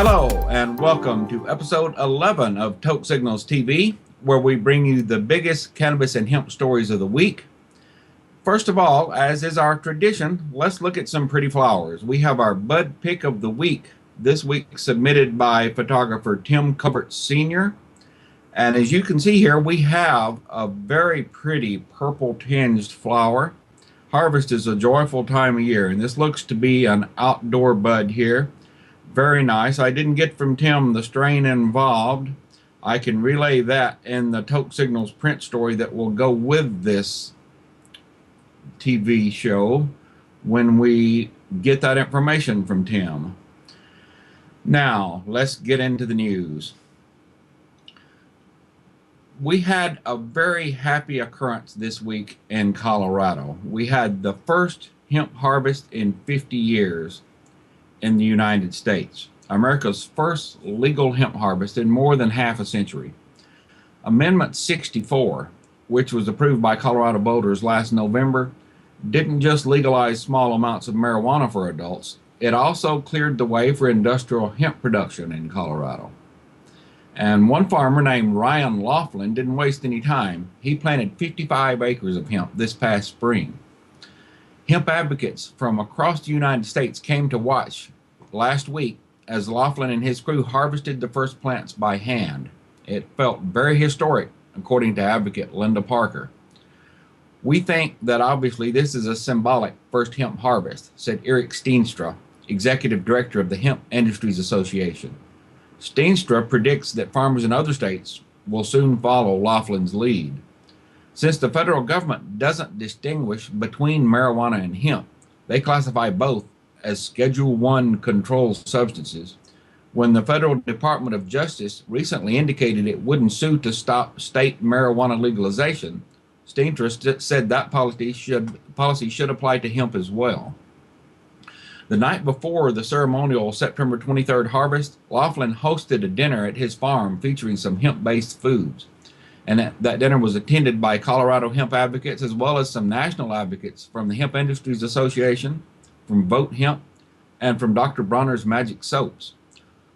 Hello, and welcome to episode 11 of Toke Signals TV, where we bring you the biggest cannabis and hemp stories of the week. First of all, as is our tradition, let's look at some pretty flowers. We have our bud pick of the week, this week submitted by photographer Tim Covert Sr. And as you can see here, we have a very pretty purple tinged flower. Harvest is a joyful time of year, and this looks to be an outdoor bud here. Very nice. I didn't get from Tim the strain involved. I can relay that in the Toke Signals print story that will go with this TV show when we get that information from Tim. Now, let's get into the news. We had a very happy occurrence this week in Colorado. We had the first hemp harvest in 50 years in the United States. America's first legal hemp harvest in more than half a century. Amendment 64, which was approved by Colorado voters last November, didn't just legalize small amounts of marijuana for adults, it also cleared the way for industrial hemp production in Colorado. And one farmer named Ryan Laughlin didn't waste any time. He planted 55 acres of hemp this past spring. Hemp advocates from across the United States came to watch last week as Laughlin and his crew harvested the first plants by hand. It felt very historic, according to advocate Linda Parker. We think that obviously this is a symbolic first hemp harvest, said Eric Steenstra, executive director of the Hemp Industries Association. Steenstra predicts that farmers in other states will soon follow Laughlin's lead. Since the federal government doesn't distinguish between marijuana and hemp, they classify both as Schedule I controlled substances. When the Federal Department of Justice recently indicated it wouldn't sue to stop state marijuana legalization, Steenstra said that policy should apply to hemp as well. The night before the ceremonial September 23rd harvest, Laughlin hosted a dinner at his farm featuring some hemp-based foods. And that dinner was attended by Colorado hemp advocates as well as some national advocates from the Hemp Industries Association, from Vote Hemp, and from Dr. Bronner's Magic Soaps.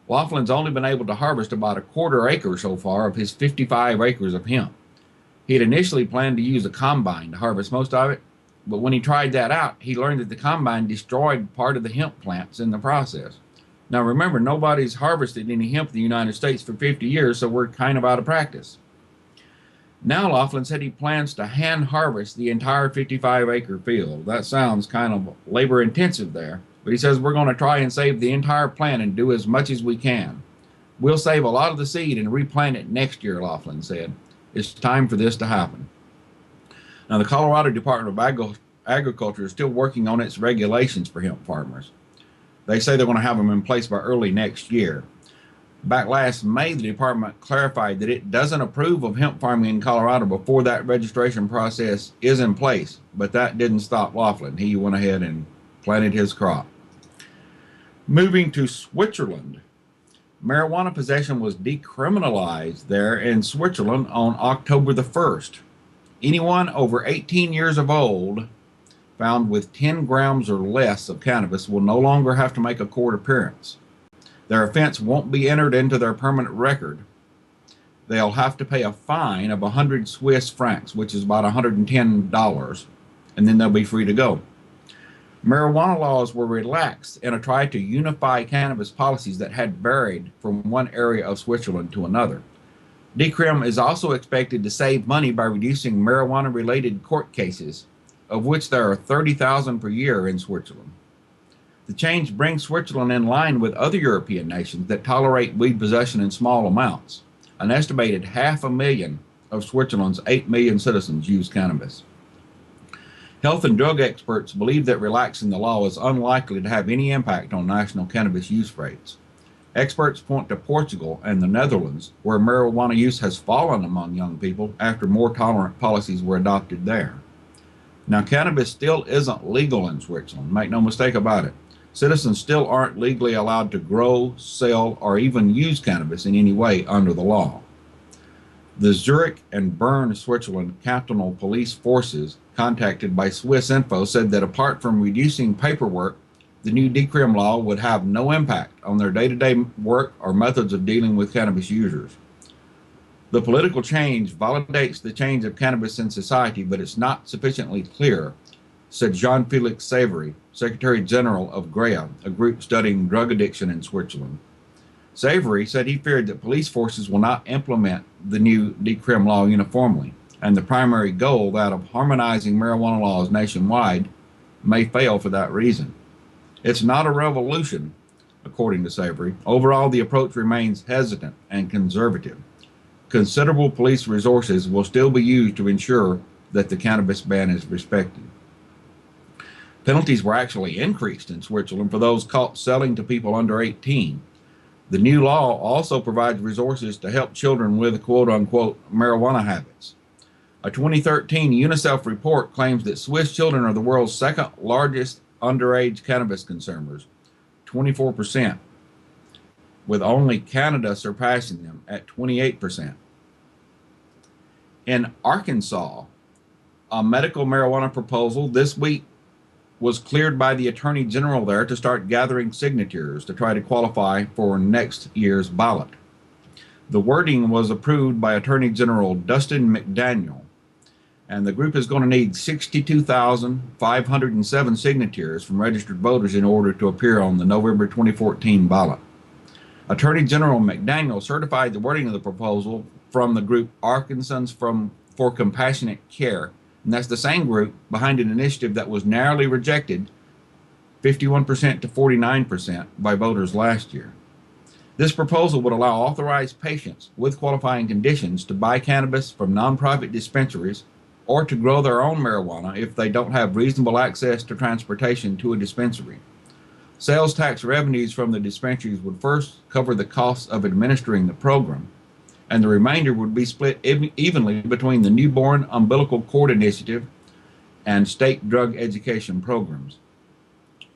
Laughlin's only been able to harvest about a quarter acre so far of his 55 acres of hemp. He had initially planned to use a combine to harvest most of it, but when he tried that out, he learned that the combine destroyed part of the hemp plants in the process. Now remember, nobody's harvested any hemp in the United States for 50 years, so we're kind of out of practice. Now Laughlin said he plans to hand harvest the entire 55-acre field. That sounds kind of labor intensive there, but he says we're going to try and save the entire plant and do as much as we can. We'll save a lot of the seed and replant it next year, Laughlin said. It's time for this to happen. Now the Colorado Department of Agriculture is still working on its regulations for hemp farmers. They say they're going to have them in place by early next year. Back last May, the department clarified that it doesn't approve of hemp farming in Colorado before that registration process is in place, but that didn't stop Laughlin. He went ahead and planted his crop. Moving to Switzerland, marijuana possession was decriminalized there in Switzerland on October the 1st. Anyone over 18 years of old found with 10 grams or less of cannabis will no longer have to make a court appearance. Their offense won't be entered into their permanent record. They'll have to pay a fine of 100 Swiss francs, which is about $110, and then they'll be free to go. Marijuana laws were relaxed in a try to unify cannabis policies that had varied from one area of Switzerland to another. Decrim is also expected to save money by reducing marijuana-related court cases, of which there are 30,000 per year in Switzerland. The change brings Switzerland in line with other European nations that tolerate weed possession in small amounts. An estimated 500,000 of Switzerland's 8 million citizens use cannabis. Health and drug experts believe that relaxing the law is unlikely to have any impact on national cannabis use rates. Experts point to Portugal and the Netherlands, where marijuana use has fallen among young people after more tolerant policies were adopted there. Now, cannabis still isn't legal in Switzerland, make no mistake about it. Citizens still aren't legally allowed to grow, sell, or even use cannabis in any way under the law. The Zurich and Bern, Switzerland cantonal police forces contacted by Swiss Info said that apart from reducing paperwork the new decrim law would have no impact on their day-to-day work or methods of dealing with cannabis users. The political change validates the change of cannabis in society, but it's not sufficiently clear, said Jean-Felix Savary, Secretary General of GREA, a group studying drug addiction in Switzerland. Savary said he feared that police forces will not implement the new decrim law uniformly, and the primary goal, that of harmonizing marijuana laws nationwide, may fail for that reason. It's not a revolution, according to Savary. Overall, the approach remains hesitant and conservative. Considerable police resources will still be used to ensure that the cannabis ban is respected. Penalties were actually increased in Switzerland for those caught selling to people under 18. The new law also provides resources to help children with quote-unquote marijuana habits. A 2013 UNICEF report claims that Swiss children are the world's second largest underage cannabis consumers, 24%, with only Canada surpassing them at 28%. In Arkansas, a medical marijuana proposal this week was cleared by the Attorney General there to start gathering signatures to try to qualify for next year's ballot. The wording was approved by Attorney General Dustin McDaniel, and the group is going to need 62,507 signatures from registered voters in order to appear on the November 2014 ballot. Attorney General McDaniel certified the wording of the proposal from the group Arkansans for Compassionate Care, and that's the same group behind an initiative that was narrowly rejected 51% to 49% by voters last year. This proposal would allow authorized patients with qualifying conditions to buy cannabis from nonprofit dispensaries or to grow their own marijuana if they don't have reasonable access to transportation to a dispensary. Sales tax revenues from the dispensaries would first cover the costs of administering the program, and the remainder would be split evenly between the Newborn Umbilical Cord Initiative and state drug education programs.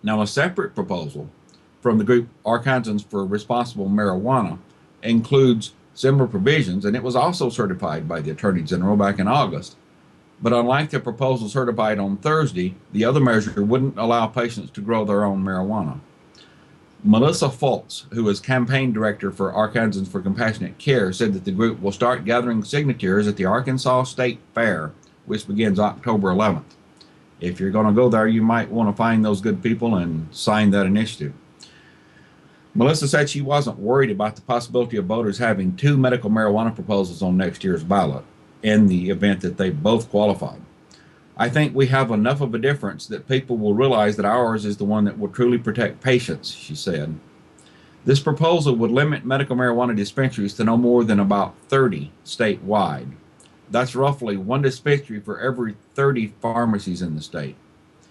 Now, a separate proposal from the group Arkansans for Responsible Marijuana includes similar provisions, and it was also certified by the Attorney General back in August. But unlike the proposal certified on Thursday, the other measure wouldn't allow patients to grow their own marijuana. Melissa Fultz, who is campaign director for Arkansans for Compassionate Care, said that the group will start gathering signatures at the Arkansas State Fair, which begins October 11th. If you're going to go there, you might want to find those good people and sign that initiative. Melissa said she wasn't worried about the possibility of voters having two medical marijuana proposals on next year's ballot in the event that they both qualified. I think we have enough of a difference that people will realize that ours is the one that will truly protect patients, she said. This proposal would limit medical marijuana dispensaries to no more than about 30 statewide. That's roughly one dispensary for every 30 pharmacies in the state.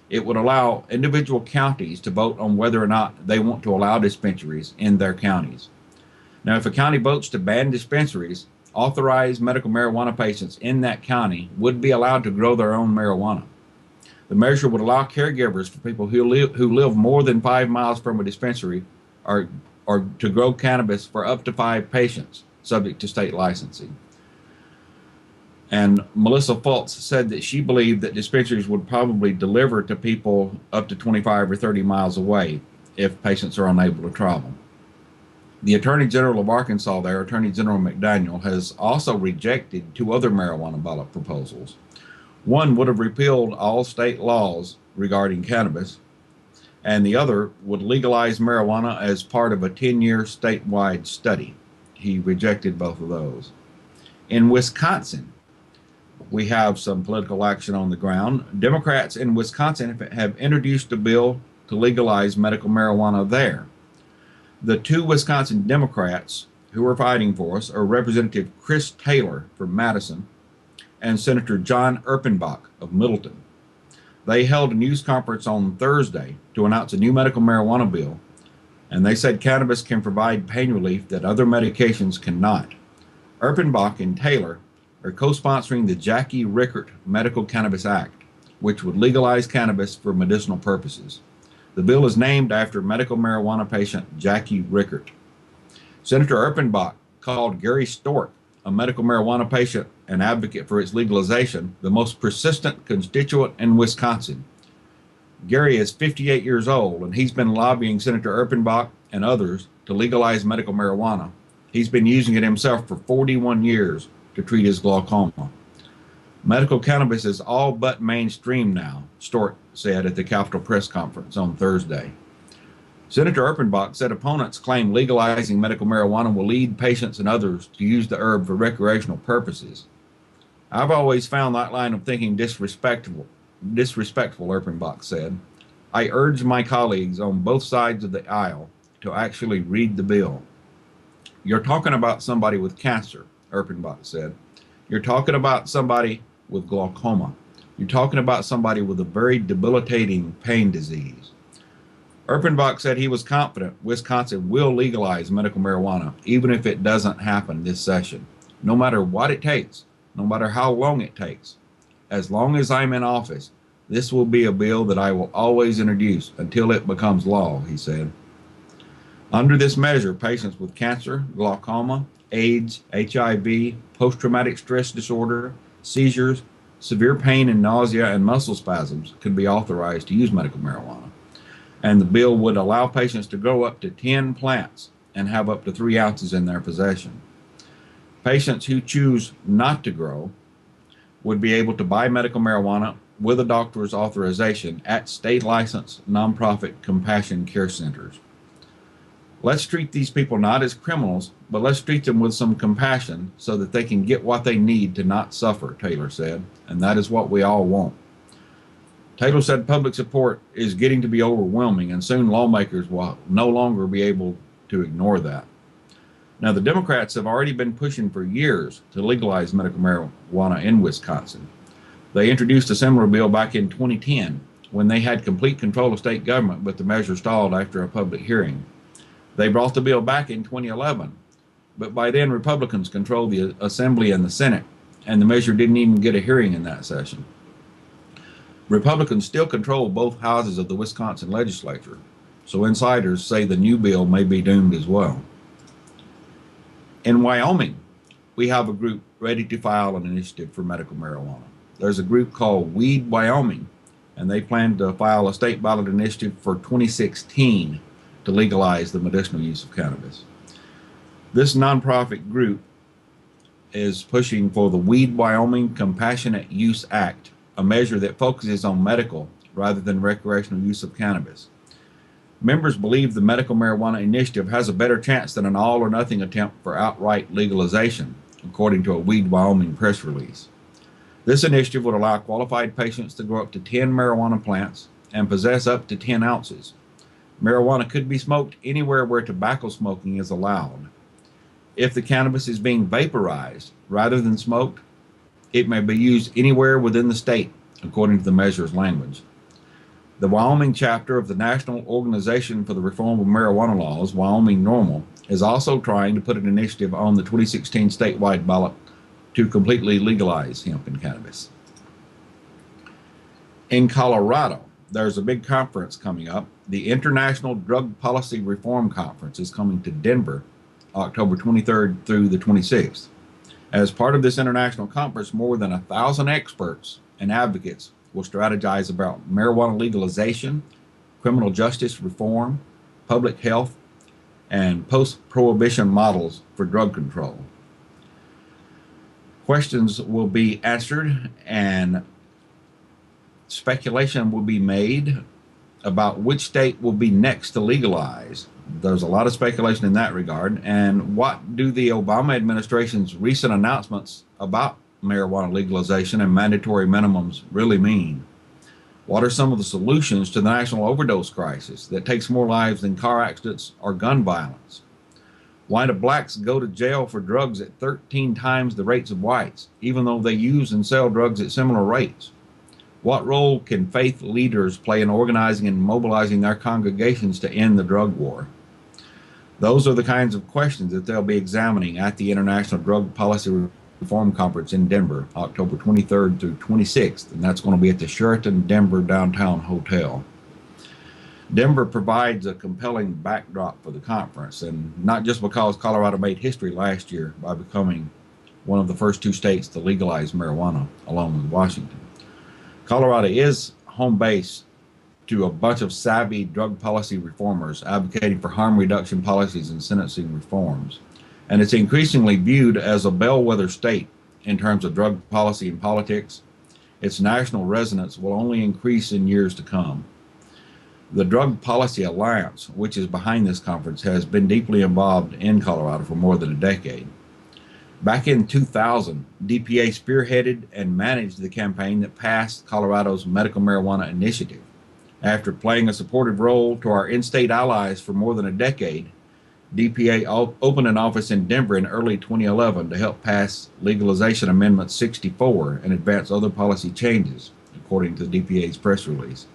It would allow individual counties to vote on whether or not they want to allow dispensaries in their counties. Now, if a county votes to ban dispensaries, authorized medical marijuana patients in that county would be allowed to grow their own marijuana. The measure would allow caregivers for people who live more than 5 miles from a dispensary or to grow cannabis for up to 5 patients, subject to state licensing. And Melissa Fultz said that she believed that dispensaries would probably deliver to people up to 25 or 30 miles away if patients are unable to travel. The Attorney General of Arkansas there, Attorney General McDaniel, has also rejected 2 other marijuana ballot proposals. One would have repealed all state laws regarding cannabis, and the other would legalize marijuana as part of a 10-year statewide study. He rejected both of those. In Wisconsin, we have some political action on the ground. Democrats in Wisconsin have introduced a bill to legalize medical marijuana there. The 2 Wisconsin Democrats who are fighting for us are Representative Chris Taylor from Madison and Senator John Erpenbach of Middleton. They held a news conference on Thursday to announce a new medical marijuana bill, and they said cannabis can provide pain relief that other medications cannot. Erpenbach and Taylor are co-sponsoring the Jackie Rickert Medical Cannabis Act, which would legalize cannabis for medicinal purposes. The bill is named after medical marijuana patient Jackie Rickert. Senator Erpenbach called Gary Stork, a medical marijuana patient and advocate for its legalization, the most persistent constituent in Wisconsin. Gary is 58 years old, and he's been lobbying Senator Erpenbach and others to legalize medical marijuana. He's been using it himself for 41 years to treat his glaucoma. Medical cannabis is all but mainstream now, Stork said at the Capitol Press Conference on Thursday. Senator Erpenbach said opponents claim legalizing medical marijuana will lead patients and others to use the herb for recreational purposes. I've always found that line of thinking disrespectful, Erpenbach said. I urge my colleagues on both sides of the aisle to actually read the bill. You're talking about somebody with cancer, Erpenbach said. You're talking about somebody with glaucoma. You're talking about somebody with a very debilitating pain disease. Erpenbach said he was confident Wisconsin will legalize medical marijuana, even if it doesn't happen this session, no matter what it takes, no matter how long it takes. As long as I'm in office, this will be a bill that I will always introduce until it becomes law, he said. Under this measure, patients with cancer, glaucoma, AIDS, HIV, post-traumatic stress disorder, seizures, severe pain and nausea, and muscle spasms could be authorized to use medical marijuana. And the bill would allow patients to grow up to 10 plants and have up to 3 ounces in their possession. Patients who choose not to grow would be able to buy medical marijuana with a doctor's authorization at state-licensed nonprofit compassion care centers. Let's treat these people not as criminals, but let's treat them with some compassion so that they can get what they need to not suffer, Taylor said, and that is what we all want. Taylor said public support is getting to be overwhelming, and soon lawmakers will no longer be able to ignore that. Now, the Democrats have already been pushing for years to legalize medical marijuana in Wisconsin. They introduced a similar bill back in 2010 when they had complete control of state government, but the measure stalled after a public hearing. They brought the bill back in 2011, but by then Republicans controlled the Assembly and the Senate, and the measure didn't even get a hearing in that session. Republicans still control both houses of the Wisconsin legislature, so insiders say the new bill may be doomed as well. In Wyoming, we have a group ready to file an initiative for medical marijuana. There's a group called Weed Wyoming, and they plan to file a state ballot initiative for 2016 to legalize the medicinal use of cannabis. This nonprofit group is pushing for the Weed Wyoming Compassionate Use Act, a measure that focuses on medical rather than recreational use of cannabis. Members believe the medical marijuana initiative has a better chance than an all or nothing attempt for outright legalization, according to a Weed Wyoming press release. This initiative would allow qualified patients to grow up to 10 marijuana plants and possess up to 10 ounces. Marijuana could be smoked anywhere where tobacco smoking is allowed. If the cannabis is being vaporized rather than smoked, it may be used anywhere within the state, according to the measure's language. The Wyoming chapter of the National Organization for the Reform of Marijuana Laws, Wyoming NORML, is also trying to put an initiative on the 2016 statewide ballot to completely legalize hemp and cannabis. In Colorado, there's a big conference coming up. The International Drug Policy Reform Conference is coming to Denver, October 23rd through the 26th. As part of this international conference, more than 1,000 experts and advocates will strategize about marijuana legalization, criminal justice reform, public health, and post-prohibition models for drug control. Questions will be answered and speculation will be made about which state will be next to legalize. There's a lot of speculation in that regard. And what do the Obama administration's recent announcements about marijuana legalization and mandatory minimums really mean? What are some of the solutions to the national overdose crisis that takes more lives than car accidents or gun violence? Why do blacks go to jail for drugs at 13 times the rates of whites, even though they use and sell drugs at similar rates? What role can faith leaders play in organizing and mobilizing their congregations to end the drug war? Those are the kinds of questions that they'll be examining at the International Drug Policy Reform Conference in Denver, October 23rd through 26th, and that's going to be at the Sheraton Denver Downtown Hotel. Denver provides a compelling backdrop for the conference, and not just because Colorado made history last year by becoming one of the first 2 states to legalize marijuana, along with Washington. Colorado is home base to a bunch of savvy drug policy reformers advocating for harm reduction policies and sentencing reforms. And it's increasingly viewed as a bellwether state in terms of drug policy and politics. Its national resonance will only increase in years to come. The Drug Policy Alliance, which is behind this conference, has been deeply involved in Colorado for more than a decade. Back in 2000, DPA spearheaded and managed the campaign that passed Colorado's medical marijuana initiative. After playing a supportive role to our in-state allies for more than a decade, DPA opened an office in Denver in early 2011 to help pass Legalization Amendment 64 and advance other policy changes, according to the DPA's press release.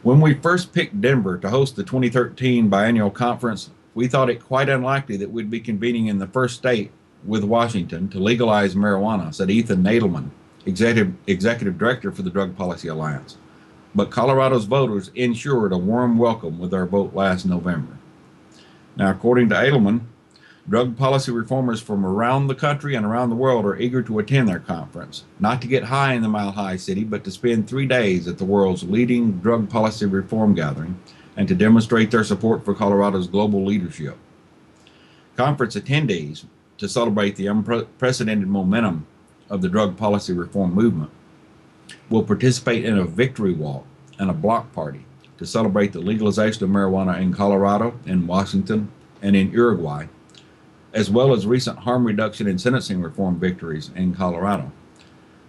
When we first picked Denver to host the 2013 biennial conference, we thought it quite unlikely that we'd be convening in the first state with Washington to legalize marijuana, said Ethan Nadelman, executive director for the Drug Policy Alliance. But Colorado's voters ensured a warm welcome with our vote last November. Now, according to Edelman, drug policy reformers from around the country and around the world are eager to attend their conference, not to get high in the Mile High City, but to spend 3 days at the world's leading drug policy reform gathering and to demonstrate their support for Colorado's global leadership. Conference attendees, to celebrate the unprecedented momentum of the drug policy reform movement, will participate in a victory walk and a block party to celebrate the legalization of marijuana in Colorado, in Washington, and in Uruguay, as well as recent harm reduction and sentencing reform victories in Colorado.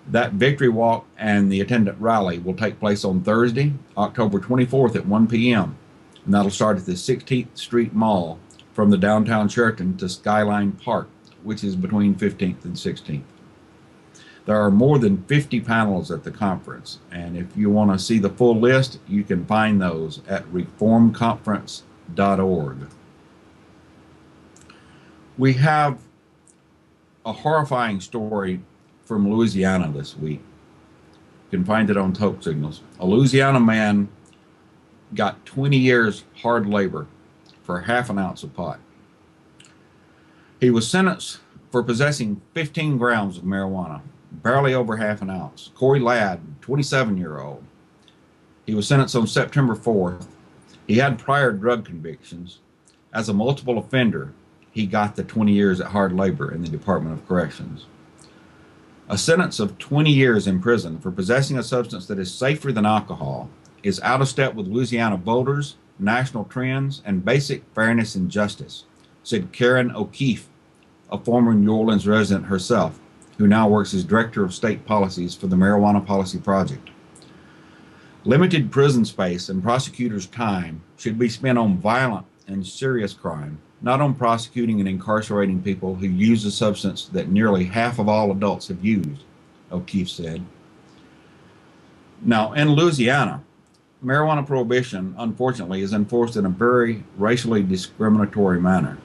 That victory walk and the attendant rally will take place on Thursday, October 24th at 1 p.m. And that'll start at the 16th Street Mall from the downtown Sheraton to Skyline Park, which is between 15th and 16th. There are more than 50 panels at the conference, and if you want to see the full list, you can find those at reformconference.org. We have a horrifying story from Louisiana this week. You can find it on Toke Signals. A Louisiana man got 20 years hard labor for half an ounce of pot. He was sentenced for possessing 15 grams of marijuana, barely over half an ounce. Corey Ladd, 27-year-old. He was sentenced on September 4th. He had prior drug convictions. As a multiple offender, he got the 20 years at hard labor in the Department of Corrections. A sentence of 20 years in prison for possessing a substance that is safer than alcohol is out of step with Louisiana voters, national trends, and basic fairness and justice, said Karen O'Keefe, a former New Orleans resident herself, who now works as Director of State Policies for the Marijuana Policy Project. Limited prison space and prosecutors' time should be spent on violent and serious crime, not on prosecuting and incarcerating people who use a substance that nearly half of all adults have used, O'Keefe said. Now, in Louisiana, marijuana prohibition, unfortunately, is enforced in a very racially discriminatory manner.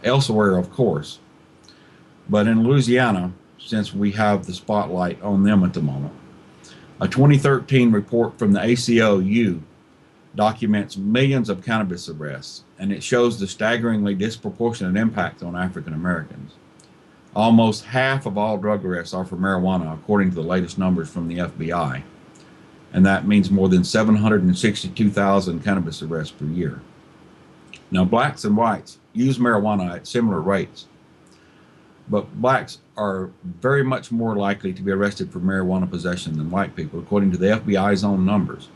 Elsewhere, of course, but in Louisiana, since we have the spotlight on them at the moment, a 2013 report from the ACLU documents millions of cannabis arrests, and it shows the staggeringly disproportionate impact on African Americans. Almost half of all drug arrests are for marijuana, according to the latest numbers from the FBI, and that means more than 762,000 cannabis arrests per year. Now, blacks and whites use marijuana at similar rates, but blacks are very much more likely to be arrested for marijuana possession than white people, according to the FBI's own numbers.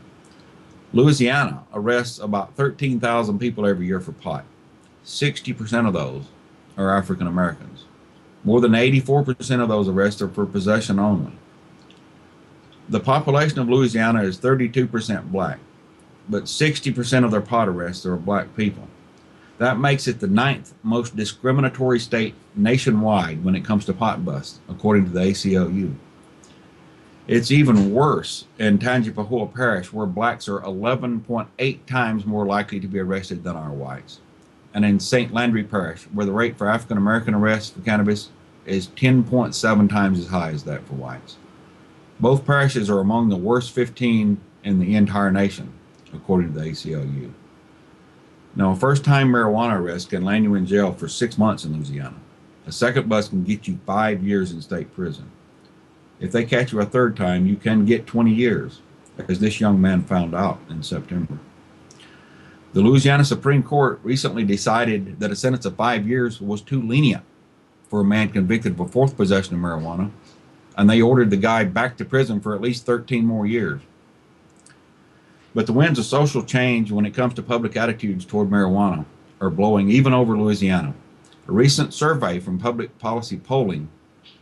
Louisiana arrests about 13,000 people every year for pot. 60% of those are African Americans. More than 84% of those arrests are for possession only. The population of Louisiana is 32% black, but 60% of their pot arrests are black people. That makes it the 9th most discriminatory state nationwide when it comes to pot busts, according to the ACLU. It's even worse in Tangipahoa Parish, where blacks are 11.8 times more likely to be arrested than are whites. And in St. Landry Parish, where the rate for African American arrests for cannabis is 10.7 times as high as that for whites. Both parishes are among the worst 15 in the entire nation, according to the ACLU. Now, a first-time marijuana arrest can land you in jail for 6 months in Louisiana. A second bust can get you 5 years in state prison. If they catch you a third time, you can get 20 years. as this young man found out in September. The Louisiana Supreme Court recently decided that a sentence of 5 years was too lenient for a man convicted of a fourth possession of marijuana, and they ordered the guy back to prison for at least 13 more years. But the winds of social change when it comes to public attitudes toward marijuana are blowing even over Louisiana. A recent survey from Public Policy Polling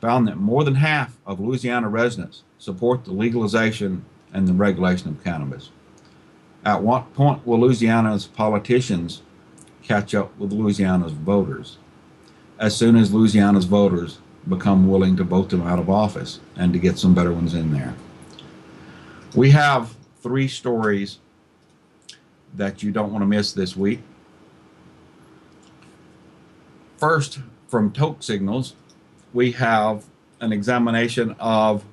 found that more than half of Louisiana residents support the legalization and the regulation of cannabis. At what point will Louisiana's politicians catch up with Louisiana's voters? As soon as Louisiana's voters become willing to vote them out of office and to get some better ones in there. We have 3 stories that you don't want to miss this week. First, from Toke Signals, we have an examination of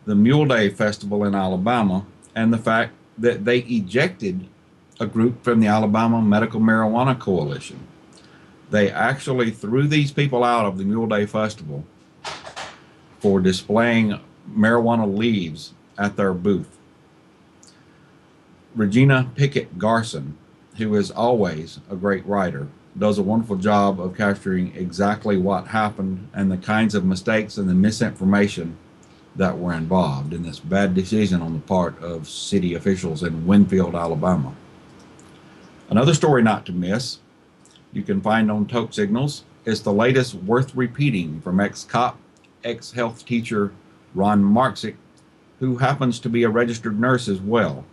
the Mule Day Festival in Alabama and the fact that they ejected a group from the Alabama Medical Marijuana Coalition. They actually threw these people out of the Mule Day Festival for displaying marijuana leaves at their booth. Regina Pickett Garson, who is always a great writer, does a wonderful job of capturing exactly what happened and the kinds of mistakes and the misinformation that were involved in this bad decision on the part of city officials in Winfield, Alabama. Another story not to miss, you can find on Toke Signals, is the latest worth repeating from ex-cop, ex-health teacher Ron Marksick, who happens to be a registered nurse as well.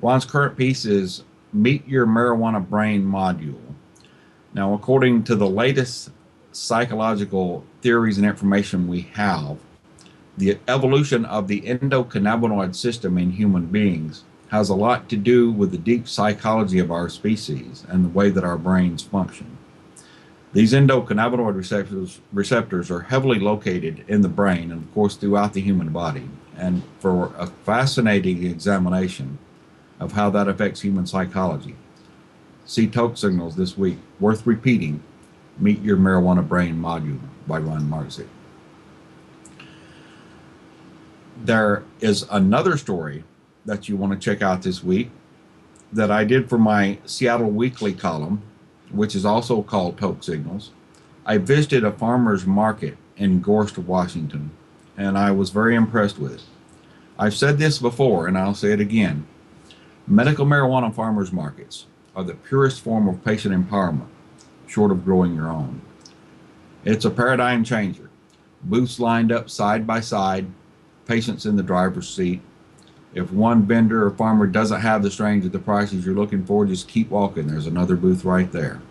Ron's current piece is Meet Your Marijuana Brain Module. Now, according to the latest psychological theories and information we have, the evolution of the endocannabinoid system in human beings has a lot to do with the deep psychology of our species and the way that our brains function. These endocannabinoid receptors are heavily located in the brain and, of course, throughout the human body. And for a fascinating examination of how that affects human psychology, see Toke Signals this week. Worth repeating, Meet Your Marijuana Brain Module by Ron Marksick. There is another story that you want to check out this week that I did for my Seattle Weekly column, which is also called Toke Signals. I visited a farmer's market in Gorst, Washington, and I was very impressed with it. I've said this before, and I'll say it again. Medical marijuana farmers markets are the purest form of patient empowerment, short of growing your own. It's a paradigm changer. Booths lined up side by side, patients in the driver's seat. If one vendor or farmer doesn't have the strains at the prices you're looking for, just keep walking. There's another booth right there.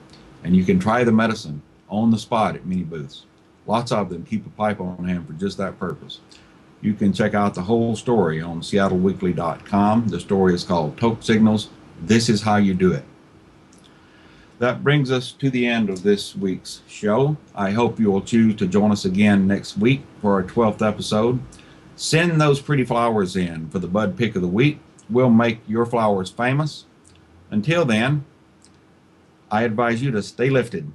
And you can try the medicine on the spot at many booths. Lots of them keep a pipe on hand for just that purpose. You can check out the whole story on seattleweekly.com. The story is called Toke Signals. This is how you do it. That brings us to the end of this week's show. I hope you will choose to join us again next week for our 12th episode. Send those pretty flowers in for the bud pick of the week. We'll make your flowers famous. Until then, I advise you to stay lifted.